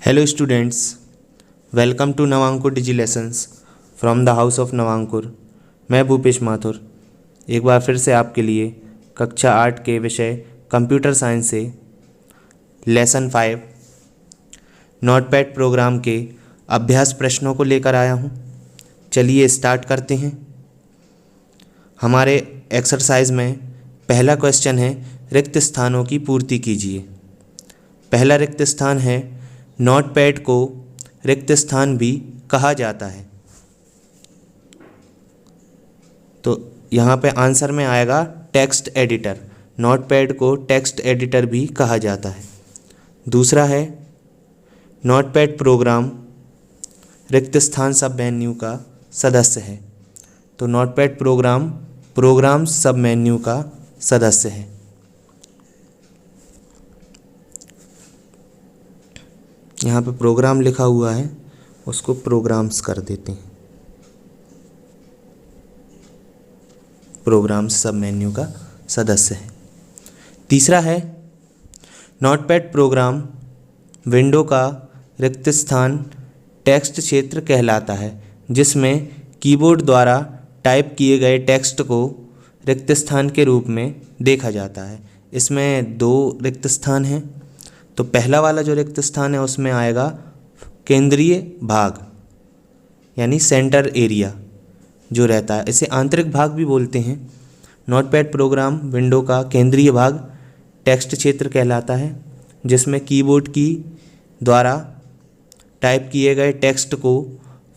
Hello students, welcome to Navankur digi lessons from the house of Navankur. मैं भूपेश माथुर एक बार फिर से आपके लिए कक्षा 8 के विषय कंप्यूटर साइंस से लेसन 5 नोटपैड प्रोग्राम के अभ्यास प्रश्नों को लेकर आया हूँ। चलिए स्टार्ट करते हैं। हमारे एक्सरसाइज में पहला क्वेश्चन है रिक्त स्थानों की पूर्ति कीजिए। पहला रिक्त स्थान है नोटपैड को रिक्त स्थान भी कहा जाता है। तो यहाँ पे आंसर में आएगा टेक्स्ट एडिटर। नोटपैड को टेक्स्ट एडिटर भी कहा जाता है। दूसरा है नोटपैड प्रोग्राम रिक्त स्थान सब मेन्यू का सदस्य है। तो नोटपैड प्रोग्राम सब मेन्यू का सदस्य है। यहाँ पे प्रोग्राम लिखा हुआ है, उसको प्रोग्राम्स कर देते हैं। प्रोग्राम्स सब मेन्यू का सदस्य है। तीसरा है नोटपैड प्रोग्राम विंडो का रिक्त स्थान टेक्स्ट क्षेत्र कहलाता है, जिसमें कीबोर्ड द्वारा टाइप किए गए टेक्स्ट को रिक्त स्थान के रूप में देखा जाता है। इसमें दो रिक्त स्थान हैं। तो पहला वाला जो रिक्त स्थान है उसमें आएगा केंद्रीय भाग यानी सेंटर एरिया जो रहता है, इसे आंतरिक भाग भी बोलते हैं। नोटपैड प्रोग्राम विंडो का केंद्रीय भाग टेक्स्ट क्षेत्र कहलाता है, जिसमें कीबोर्ड की द्वारा टाइप किए गए टेक्स्ट को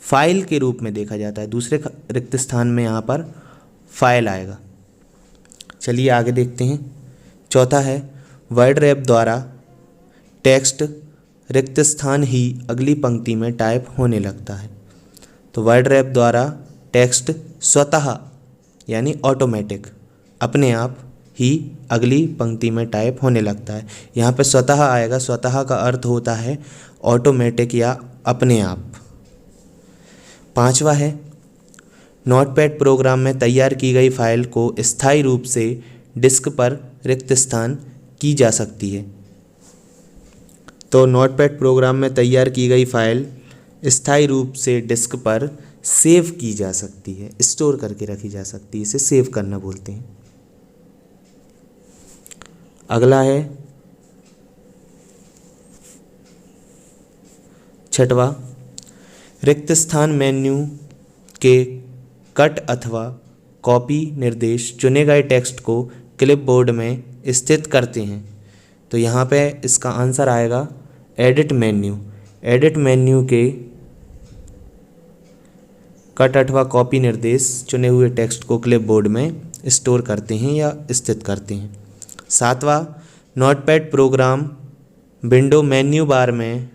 फाइल के रूप में देखा जाता है। दूसरे रिक्त स्थान में यहाँ पर फाइल आएगा। चलिए आगे देखते हैं। चौथा है वर्ड रैप द्वारा टेक्स्ट रिक्त स्थान ही अगली पंक्ति में टाइप होने लगता है। तो वर्ड रैप द्वारा टेक्स्ट स्वतः यानी ऑटोमेटिक अपने आप ही अगली पंक्ति में टाइप होने लगता है। यहाँ पे स्वतः आएगा। स्वतः का अर्थ होता है ऑटोमेटिक या अपने आप। पांचवा है नोटपैड प्रोग्राम में तैयार की गई फाइल को स्थायी रूप से डिस्क पर रिक्त स्थान की जा सकती है। तो नोटपैड प्रोग्राम में तैयार की गई फाइल स्थायी रूप से डिस्क पर सेव की जा सकती है, स्टोर करके रखी जा सकती है। इसे सेव करना बोलते हैं। अगला है छठवा रिक्त स्थान मेन्यू के कट अथवा कॉपी निर्देश चुने गए टेक्स्ट को क्लिपबोर्ड में स्थित करते हैं। तो यहाँ पे इसका आंसर आएगा एडिट मेन्यू। एडिट मेन्यू के कट अथवा कॉपी निर्देश चुने हुए टेक्स्ट को क्लिपबोर्ड में स्टोर करते हैं या स्थित करते हैं। सातवां notepad program window menu bar में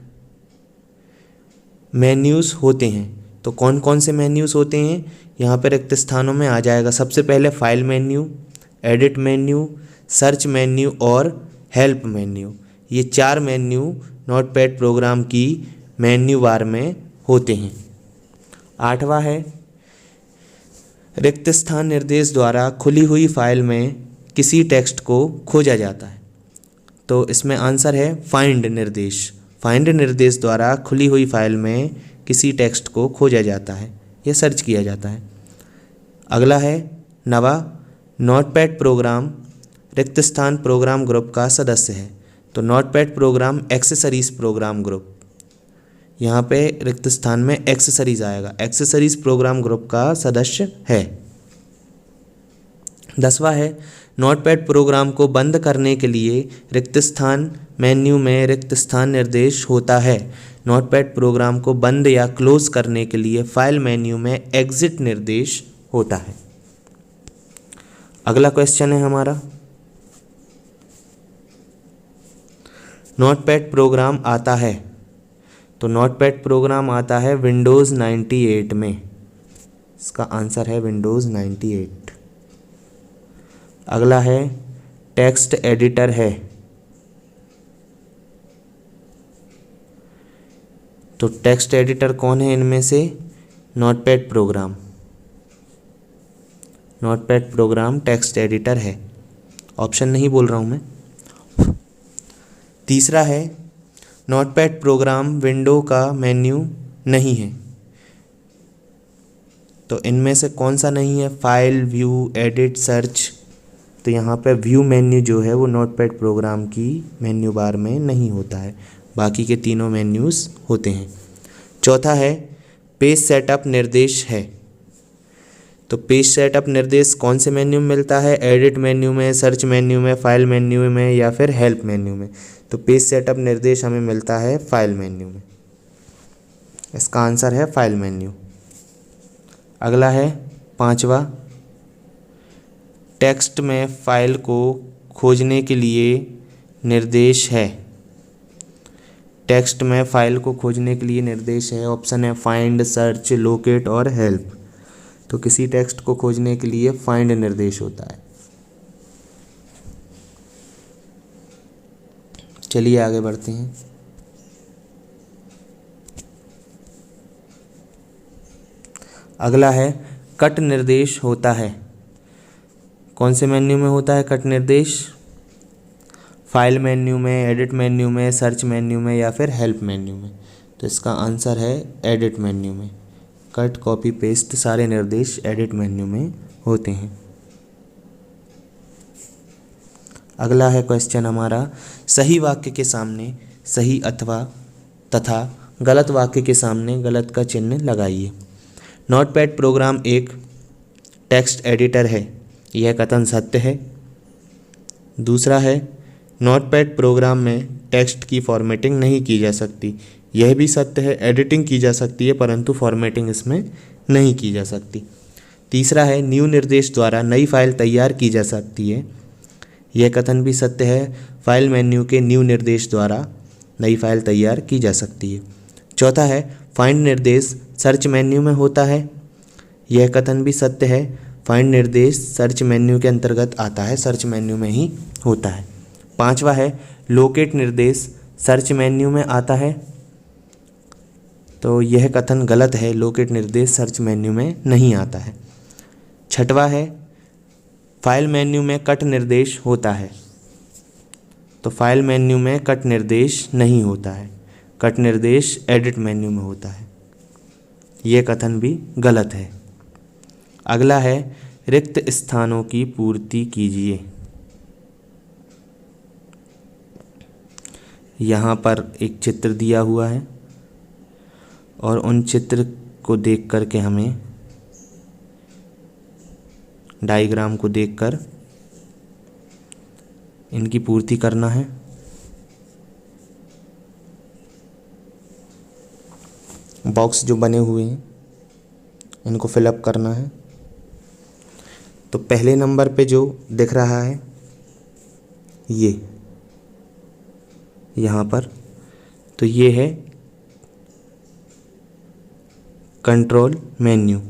मेन्यूज़ होते हैं। तो कौन कौन से मेन्यूज़ होते हैं यहाँ पर रिक्त स्थानों में आ जाएगा। सबसे पहले file menu, edit menu, search menu और हेल्प मेन्यू। ये चार मेन्यू नोटपैड प्रोग्राम की मेन्यू बार में होते हैं। आठवां है रिक्त स्थान निर्देश द्वारा खुली हुई फाइल में किसी टेक्स्ट को खोजा जाता है। तो इसमें आंसर है फाइंड निर्देश। फाइंड निर्देश द्वारा खुली हुई फाइल में किसी टेक्स्ट को खोजा जाता है या सर्च किया जाता है। अगला है नवा नोटपैड प्रोग्राम रिक्त स्थान प्रोग्राम ग्रुप का सदस्य है। तो notepad program accessories program group, यहाँ पे रिक्त स्थान में एक्सेसरीज आएगा। एक्सेसरीज प्रोग्राम ग्रुप का सदस्य है। दसवां है नोटपैड प्रोग्राम को बंद करने के लिए रिक्त स्थान मेन्यू में रिक्त स्थान निर्देश होता है। नोटपैड प्रोग्राम को बंद या क्लोज करने के लिए फाइल मेन्यू में एग्जिट निर्देश होता है। अगला क्वेश्चन है हमारा नोटपैड प्रोग्राम आता है। तो नोटपैड प्रोग्राम आता है विंडोज़ 98 में। इसका आंसर है विंडोज़ 98। अगला है टेक्स्ट एडिटर है। तो टेक्स्ट एडिटर कौन है इनमें से? Notepad program. Notepad program text editor है। ऑप्शन नहीं बोल रहा हूँ मैं। तीसरा है नोटपैड प्रोग्राम विंडो का मेन्यू नहीं है। तो इनमें से कौन सा नहीं है? File, view, edit, search. तो यहाँ पे व्यू मेन्यू जो है वो नोटपैड प्रोग्राम की मेन्यू बार में नहीं होता है, बाकी के तीनों मेन्यूज़ होते हैं। चौथा है पेज सेटअप निर्देश है। तो पेज सेटअप निर्देश कौन से मेन्यू में मिलता है? एडिट मेन्यू में, सर्च मेन्यू में, फाइल मेन्यू में या फिर हेल्प मेन्यू में। तो पेज सेटअप निर्देश हमें मिलता है फाइल मेन्यू में। इसका आंसर है फाइल मेन्यू। अगला है पांचवा, टेक्स्ट में फाइल को खोजने के लिए निर्देश है। टेक्स्ट में फाइल को खोजने के लिए निर्देश है। ऑप्शन है फाइंड, सर्च, लोकेट और हेल्प। तो किसी टेक्स्ट को खोजने के लिए फाइंड निर्देश होता है। चलिए आगे बढ़ते हैं। अगला है कट निर्देश होता है। कौन से मेन्यू में होता है कट निर्देश? फाइल मेन्यू में, एडिट मेन्यू में, सर्च मेन्यू में या फिर हेल्प मेन्यू में। तो इसका आंसर है एडिट मेन्यू में। कट, कॉपी, पेस्ट सारे निर्देश एडिट मेन्यू में होते हैं। अगला है क्वेश्चन हमारा, सही वाक्य के सामने सही अथवा तथा गलत वाक्य के सामने गलत का चिन्ह लगाइए। नोटपैड प्रोग्राम एक टेक्स्ट एडिटर है, यह कथन सत्य है। दूसरा है नोटपैड प्रोग्राम में टेक्स्ट की फॉर्मेटिंग नहीं की जा सकती, यह भी सत्य है। एडिटिंग की जा सकती है परंतु फॉर्मेटिंग इसमें नहीं की जा सकती। तीसरा है न्यू निर्देश द्वारा नई फाइल तैयार की जा सकती है, यह कथन भी सत्य है। फाइल मेन्यू के न्यू निर्देश द्वारा नई फाइल तैयार की जा सकती है। चौथा है फाइंड निर्देश सर्च मेन्यू में होता है, यह कथन भी सत्य है। फाइंड निर्देश सर्च मेन्यू के अंतर्गत आता है, सर्च मेन्यू में ही होता है। पांचवा है लोकेट निर्देश सर्च मेन्यू में आता है, तो यह कथन गलत है, लोकेट निर्देश सर्च मेन्यू में नहीं आता है। छठवा है फाइल मेन्यू में कट निर्देश होता है, तो फाइल मेन्यू में कट निर्देश नहीं होता है, कट निर्देश एडिट मेन्यू में होता है, यह कथन भी गलत है। अगला है रिक्त स्थानों की पूर्ति कीजिए। यहाँ पर एक चित्र दिया हुआ है और उन चित्र को देख कर के हमें डायग्राम को देखकर इनकी पूर्ति करना है। बॉक्स जो बने हुए हैं इनको फिलअप करना है। तो पहले नंबर पे जो दिख रहा है ये यहाँ पर, तो ये है कंट्रोल मेन्यू।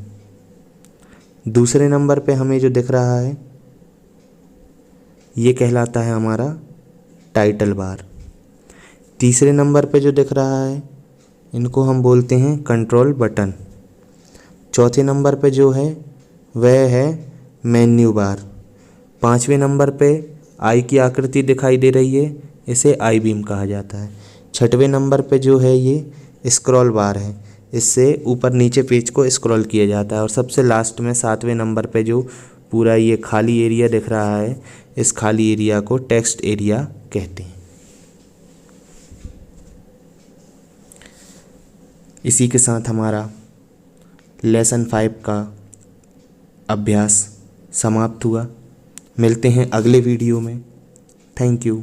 दूसरे नंबर पे हमें जो दिख रहा है ये कहलाता है हमारा टाइटल बार। तीसरे नंबर पे जो दिख रहा है इनको हम बोलते हैं कंट्रोल बटन। चौथे नंबर पे जो है वह है मेन्यू बार। पांचवें नंबर पे आई की आकृति दिखाई दे रही है, इसे आई बीम कहा जाता है। छठवें नंबर पे जो है ये स्क्रॉल बार है, इससे ऊपर नीचे पेज को स्क्रॉल किया जाता है। और सबसे लास्ट में सातवें नंबर पे जो पूरा ये खाली एरिया दिख रहा है, इस खाली एरिया को टेक्स्ट एरिया कहते हैं। इसी के साथ हमारा लेसन 5 का अभ्यास समाप्त हुआ। मिलते हैं अगले वीडियो में। Thank you.